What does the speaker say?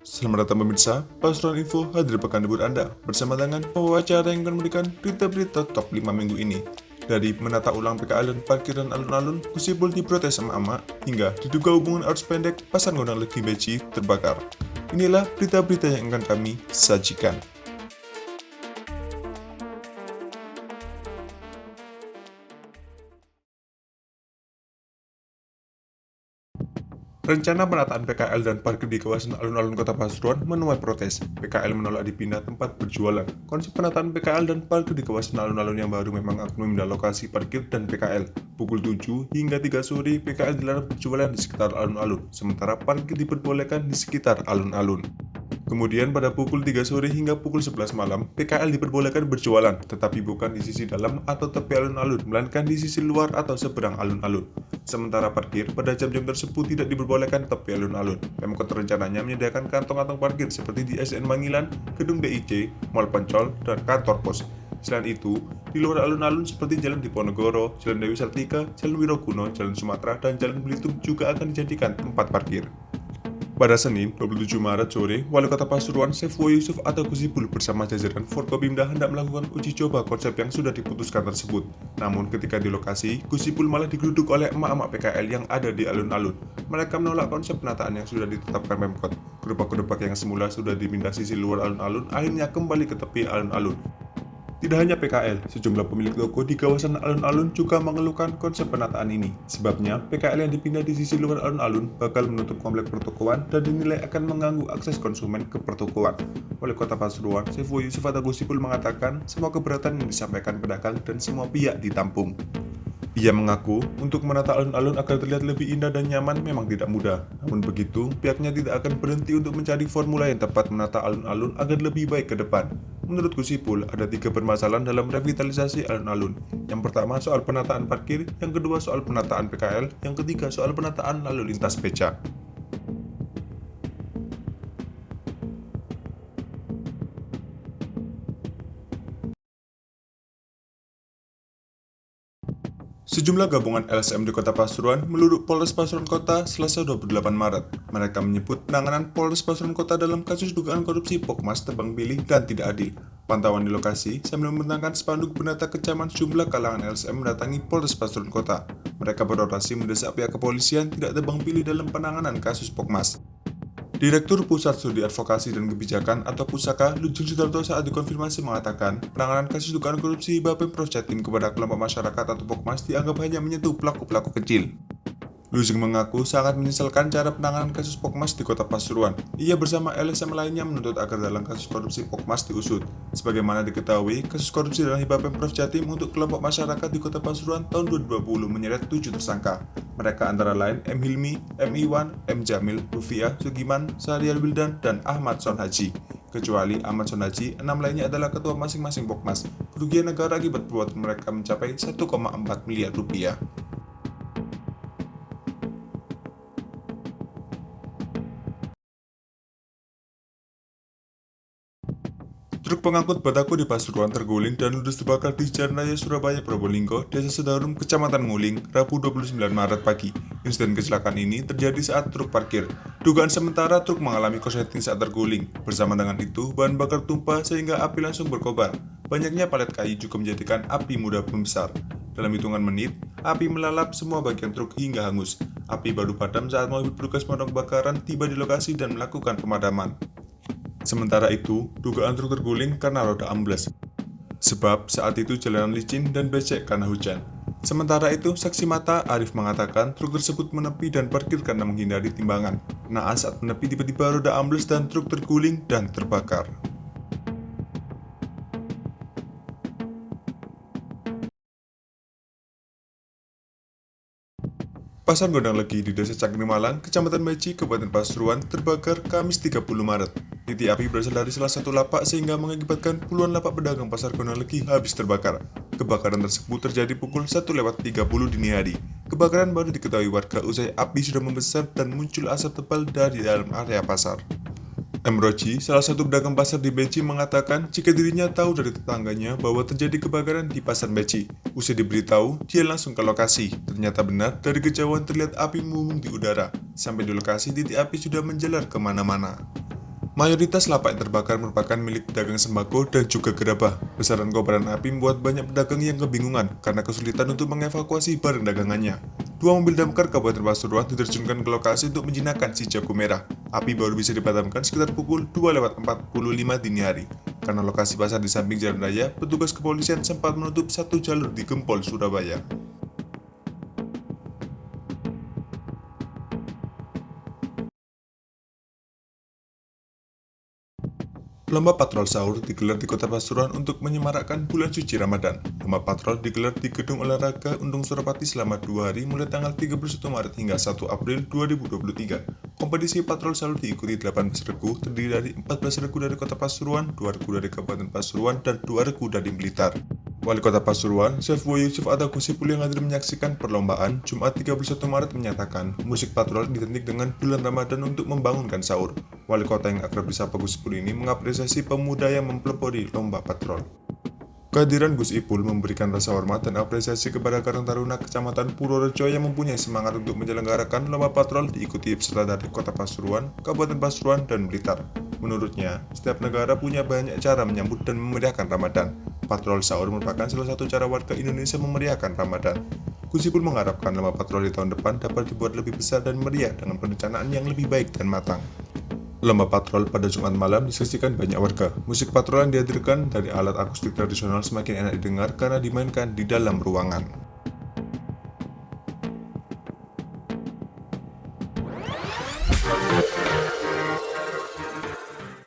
Selamat datang pemirsa, Pasuruan Info hadir pekan libur Anda bersama dengan pembawa acara yang akan memberikan berita-berita top 5 minggu ini. Dari menata ulang PKL dan parkiran alun-alun, Gusipul diprotes sama emak, hingga diduga hubungan arus pendek pasar Gondang Legi Beci terbakar. Inilah berita-berita yang akan kami sajikan. Rencana penataan PKL dan parkir di kawasan alun-alun Kota Pasuruan menuai protes. PKL menolak dipindah tempat berjualan. Konsep penataan PKL dan parkir di kawasan alun-alun yang baru memang akan memindah lokasi parkir dan PKL. Pukul 7 hingga 3 sore, PKL dilarang berjualan di sekitar alun-alun, sementara parkir diperbolehkan di sekitar alun-alun. Kemudian pada pukul 3 sore hingga pukul 11 malam, PKL diperbolehkan berjualan, tetapi bukan di sisi dalam atau tepi alun-alun, melainkan di sisi luar atau seberang alun-alun. Sementara parkir pada jam-jam tersebut tidak diperbolehkan tepi alun-alun. Pemkot rencananya menyediakan kantong-kantong parkir seperti di SN Mangilan, Gedung DIC, Mall Poncol, dan kantor pos. Selain itu, di luar alun-alun seperti Jalan Diponegoro, Jalan Dewi Sartika, Jalan Wirokuno, Jalan Sumatera, dan Jalan Belitung juga akan dijadikan tempat parkir. Pada Senin, 27 Maret sore, Wali Kota Pasuruan, Saifullah Yusuf atau Gusipul bersama jajaran Forkopimda hendak melakukan uji coba konsep yang sudah diputuskan tersebut. Namun ketika di lokasi, Gusipul malah digeruduk oleh emak-emak PKL yang ada di alun-alun. Mereka menolak konsep penataan yang sudah ditetapkan Pemkot. Gerobak-gerobak yang semula sudah dipindah sisi luar alun-alun akhirnya kembali ke tepi alun-alun. Tidak hanya PKL, sejumlah pemilik toko di kawasan alun-alun juga mengeluhkan konsep penataan ini. Sebabnya, PKL yang dipindah di sisi luar alun-alun bakal menutup komplek pertokoan dan dinilai akan mengganggu akses konsumen ke pertokoan. Wali Kota Pasuruan, Saifullah Yusuf atau Gusipul mengatakan semua keberatan yang disampaikan pedagang dan semua pihak ditampung. Ia mengaku untuk menata alun-alun agar terlihat lebih indah dan nyaman memang tidak mudah. Namun begitu, pihaknya tidak akan berhenti untuk mencari formula yang tepat menata alun-alun agar lebih baik ke depan. Menurut Gusipul, ada 3 permasalahan dalam revitalisasi alun-alun. Yang pertama soal penataan parkir, yang kedua soal penataan PKL, yang ketiga soal penataan lalu lintas beca. Sejumlah gabungan LSM di Kota Pasuruan meluduk Polres Pasuruan Kota Selasa 28 Maret. Mereka menyebut penanganan Polres Pasuruan Kota dalam kasus dugaan korupsi Pokmas tebang pilih dan tidak adil. Pantauan di lokasi sambil membentangkan spanduk penata kecaman sejumlah kalangan LSM mendatangi Polres Pasuruan Kota. Mereka berorasi mendesak pihak kepolisian tidak tebang pilih dalam penanganan kasus Pokmas. Direktur Pusat Studi Advokasi dan Kebijakan atau Pusaka, Lujeng Sudarto saat dikonfirmasi mengatakan penanganan kasus dugaan korupsi hibah Pemprov Jatim kepada kelompok masyarakat atau Pokmas dianggap hanya menyentuh pelaku-pelaku kecil. Lujeng mengaku sangat menyesalkan cara penanganan kasus Pokmas di Kota Pasuruan. Ia bersama LSM lainnya menuntut agar dalam kasus korupsi Pokmas diusut. Sebagaimana diketahui, kasus korupsi dan hibah Pemprov Jatim untuk kelompok masyarakat di Kota Pasuruan tahun 2020 menyeret 7 tersangka. Mereka antara lain M. Hilmi, M. Iwan, M. Jamil, Rufiah, Sugiman, Syahrial Wildan, dan Ahmad Sonhaji. Kecuali Ahmad Sonhaji, 6 lainnya adalah ketua masing-masing Pokmas. Kerugian negara akibat perbuatan mereka mencapai 1,4 miliar rupiah. Truk pengangkut batako di Pasuruan terguling dan ludes terbakar di Jalan Raya Surabaya Probolinggo, Desa Sedarum, Kecamatan Nguling, Rabu 29 Maret pagi. Insiden kecelakaan ini terjadi saat truk parkir. Dugaan sementara truk mengalami korsleting saat terguling. Bersama dengan itu, bahan bakar tumpah sehingga api langsung berkobar. Banyaknya palet kayu juga menjadikan api mudah membesar. Dalam hitungan menit, api melalap semua bagian truk hingga hangus. Api baru padam saat mobil petugas pemadam kebakaran tiba di lokasi dan melakukan pemadaman. Sementara itu, dugaan truk terguling karena roda ambles. Sebab saat itu jalanan licin dan becek karena hujan. Sementara itu, saksi mata Arif mengatakan truk tersebut menepi dan parkir karena menghindari timbangan. Naas saat menepi tiba-tiba roda ambles dan truk terguling dan terbakar. Pasar Gondang Legi di Desa Cakri Malang, Kecamatan Beci, Kabupaten Pasuruan terbakar Kamis 30 Maret. Titik api berasal dari salah satu lapak sehingga mengakibatkan puluhan lapak pedagang Pasar Gondang Legi habis terbakar. Kebakaran tersebut terjadi pukul 1:30 dini hari. Kebakaran baru diketahui warga usai api sudah membesar dan muncul asap tebal dari dalam area pasar. Emroji, salah satu pedagang pasar di Beci, mengatakan jika dirinya tahu dari tetangganya bahwa terjadi kebakaran di pasar Beci. Usai diberitahu, dia langsung ke lokasi. Ternyata benar, dari kejauhan terlihat api membumbung di udara. Sampai di lokasi, titik api sudah menjalar kemana-mana. Mayoritas lapak yang terbakar merupakan milik pedagang sembako dan juga gerabah. Besaran kobaran api membuat banyak pedagang yang kebingungan karena kesulitan untuk mengevakuasi barang dagangannya. Dua mobil damkar Kabupaten Pasuruan diterjunkan ke lokasi untuk menjinakkan si jago merah. Api baru bisa dipadamkan sekitar pukul 2:45 dini hari. Karena lokasi pasar di samping jalan raya, petugas kepolisian sempat menutup satu jalur di Gempol, Surabaya. Lomba patrol sahur digelar di Kota Pasuruan untuk menyemarakkan bulan suci Ramadan. Lomba patrol digelar di Gedung Olahraga Untung Suropati selama 2 hari mulai tanggal 31 Maret hingga 1 April 2023. Kompetisi patrol sahur diikuti 18 regu, terdiri dari 14 regu dari Kota Pasuruan, 2 regu dari Kabupaten Pasuruan, dan 2 regu dari Blitar. Wali Kota Pasuruan, Syafwo Yusuf atau Gusipul yang hadir menyaksikan perlombaan Jumat 31 Maret menyatakan musik patrol identik dengan bulan Ramadan untuk membangunkan sahur. Wali Kota yang akrab disapa Gusipul ini mengapresiasi pemuda yang mempelopori lomba patrol. Kehadiran Gus Ipul memberikan rasa hormat dan apresiasi kepada Karang Taruna Kecamatan Purworejo yang mempunyai semangat untuk menyelenggarakan lomba patrol diikuti peserta dari Kota Pasuruan, Kabupaten Pasuruan, dan Blitar. Menurutnya, setiap negara punya banyak cara menyambut dan memeriahkan Ramadan. Patrol sahur merupakan salah satu cara warga Indonesia memeriahkan Ramadan. Gus Ipul mengharapkan lomba patrol di tahun depan dapat dibuat lebih besar dan meriah dengan perencanaan yang lebih baik dan matang. Lomba patrol pada Jumat malam disaksikan banyak warga. Musik patrol yang dihadirkan dari alat akustik tradisional semakin enak didengar karena dimainkan di dalam ruangan.